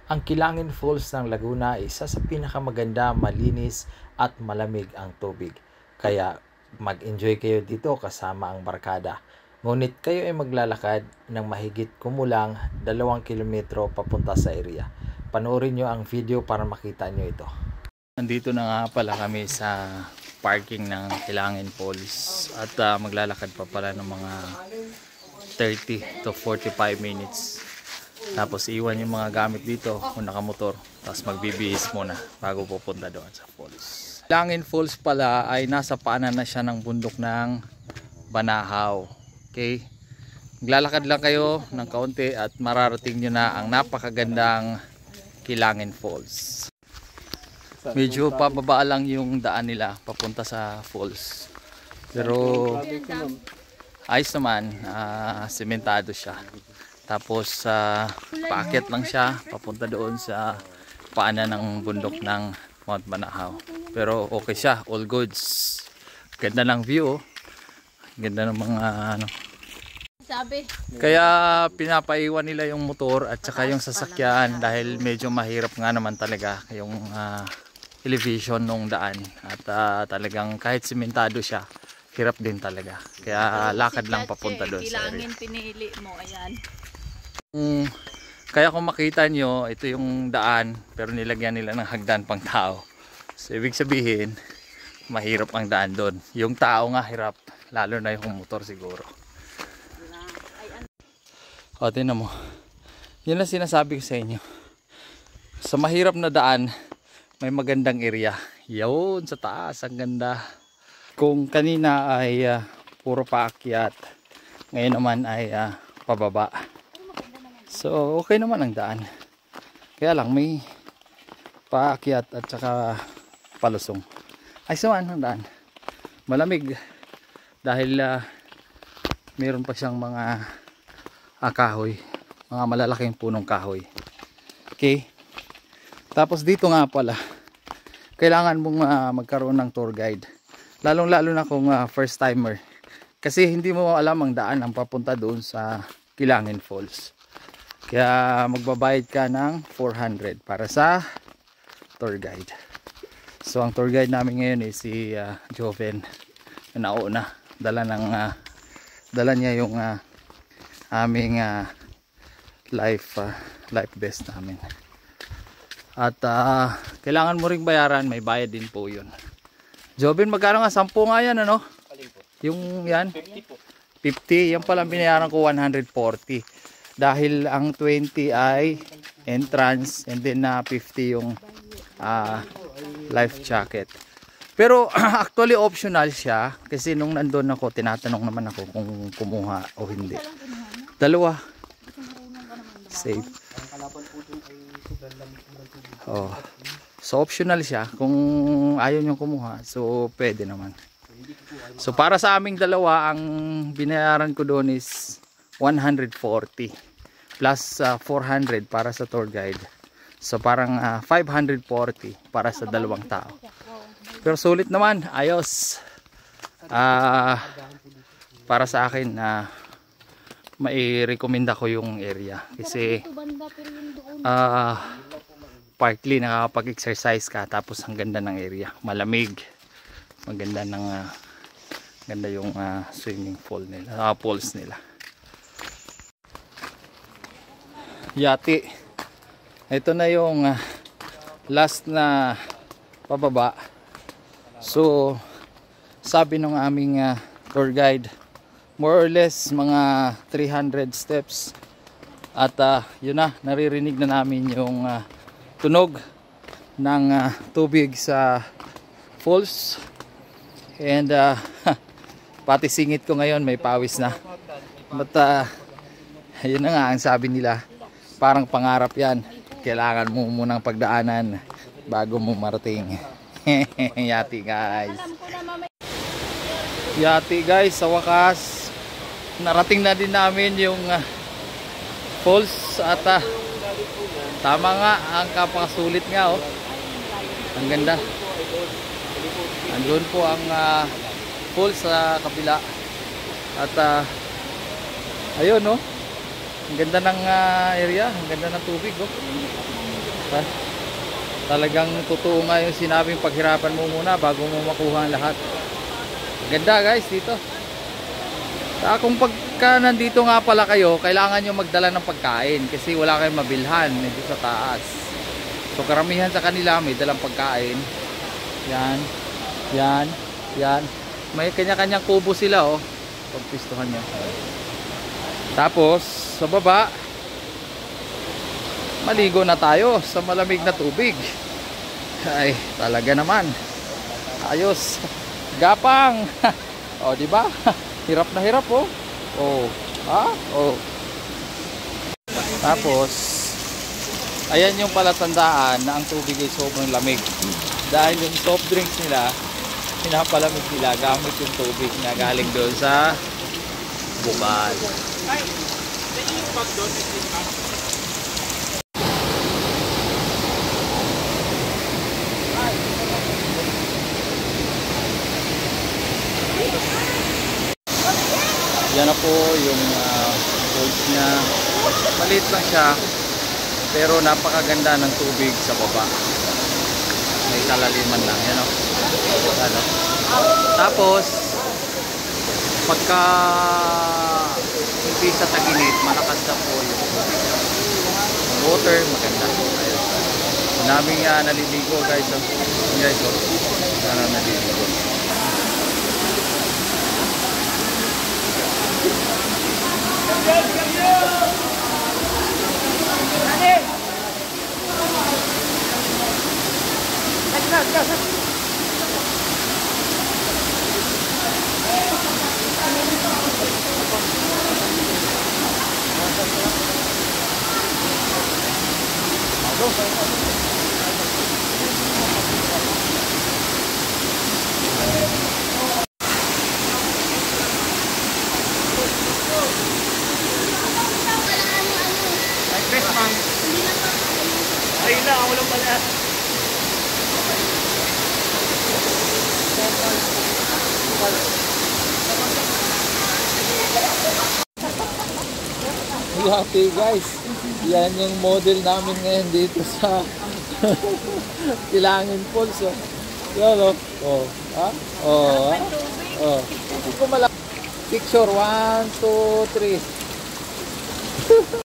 Ang Kilangin Falls ng Laguna ay isa sa pinakamaganda, malinis at malamig ang tubig. Kaya mag-enjoy kayo dito kasama ang barkada. Ngunit kayo ay maglalakad ng mahigit kumulang 2 kilometro papunta sa area. Panoorin nyo ang video para makita nyo ito. Nandito na nga pala kami sa parking ng Kilangin Falls at maglalakad pa pala ng mga 30 to 45 minutes. Tapos iwan yung mga gamit dito kung nakamotor. Tapos magbibihis muna bago pupunta doon sa falls. Kilangin Falls pala ay nasa paanan na siya ng bundok ng Banahaw. Okay? Maglalakad lang kayo ng kaunti at mararating nyo na ang napakagandang Kilangin Falls. Medyo pababa lang yung daan nila papunta sa falls. Pero ayos naman, sementado siya. Tapos paakyat lang siya papunta doon sa paanan ng bundok ng Mount Banahaw. Pero okay siya, all goods. Ganda ng view, ganda ng mga ano. Kaya pinapaiwan nila yung motor at saka yung sasakyan dahil medyo mahirap nga naman talaga yung elevation ng daan. At talagang kahit sementado siya, hirap din talaga. Kaya lakad lang papunta doon sa area. Pinili mo, ayan. Kaya kung makita nyo, ito yung daan pero nilagyan nila ng hagdan pang tao. So ibig sabihin, mahirap ang daan doon. Yung tao nga hirap, lalo na yung motor siguro. O, tingnan mo. Yun ang sinasabi ko sa inyo. Sa mahirap na daan, may magandang area. Yun, sa taas, ang ganda. Kung kanina ay puro paakyat, ngayon naman ay pababa. So okay naman ang daan. Kaya lang may paakyat at saka palusong. Ay saman ang daan. Malamig dahil meron pa siyang mga kahoy, mga malalaking punong kahoy. Okay? Tapos dito nga pala, kailangan mong magkaroon ng tour guide. Lalong-lalo na kung first timer. Kasi hindi mo alam ang daan ang papunta doon sa Kilangin Falls. Kaya magbabayad ka ng 400 para sa tour guide. So ang tour guide namin ngayon is si Joven na nauna. Dala niya yung aming life vest namin. At kailangan mo ring bayaran, may bayad din po yun. Joven, magkano nga? 10 nga yan, ano? Yung yan? 50 po. 50, yan pala binayaran ko 140. Dahil ang 20 ay entrance and then 50 yung life jacket. Pero actually optional siya kasi nung nandun ako, tinatanong naman ako kung kumuha o hindi. Dalawa. Safe. Oh. So optional siya kung ayaw nyo kumuha. So pwede naman. So para sa aming dalawa, ang binayaran ko doon is 140 plus 400 para sa tour guide. So parang 540 para sa dalawang tao. Pero sulit naman, ayos. Para sa akin mai-recommenda ko yung area kasi partly nakakapag-exercise ka tapos ang ganda ng area, malamig, maganda ng ganda yung swimming pool nila, pools nila. Yati, ito na yung last na pababa. So sabi ng aming tour guide, more or less mga 300 steps at yun na, naririnig na namin yung tunog ng tubig sa falls and pati singit ko ngayon may pawis na. But yun na nga ang sabi nila, parang pangarap yan, kailangan mo munang pagdaanan bago mo marating. Yati guys, yati guys, sa wakas narating na din namin yung falls at tama nga, ang kapakasulit nga oh, ang ganda. Andun po ang falls sa kabila at ayun oh, ang ganda ng area, ang ganda ng tubig oh. Ha? Talagang totoo nga yung sinabing paghirapan mo muna bago mo makuha ang lahat. Ganda guys dito. Kung pagka nandito nga pala kayo, kailangan nyo magdala ng pagkain kasi wala kayong mabilhan dito sa taas. So karamihan sa kanila may dalang pagkain. Yan. Yan. Yan. May kanya-kanyang kubo sila oh. Pagpistuhan nyo. Tapos sa baba, maligo na tayo sa malamig na tubig. Ay, talaga naman. Ayos. Gapang. O, di ba? Hirap na hirap oh. Oh, ha? Oh. Tapos ayan yung palatandaan na ang tubig ay sobrang lamig. Dahil yung soft drinks nila, pinapalamig nila gamit yung tubig na galing doon sa bukal. Yan na po yung falls niya. Maliit lang siya, pero napakaganda ng tubig sa baba. May kalaliman lang, yan o. Ano? Tapos pagka hindi sa tag-init, malakas na po yung water, maganda. Ayun. Naming naliligo guys. Guys, sana naliligo. Ayun na, ako lang pala. Okay guys, yan yung model namin ngayon dito sa Kilangin Falls. Oh. Yan o. Oh. Ha? Oh. Ha? Oh. Hindi ko malaki. Picture 1, 2, 3.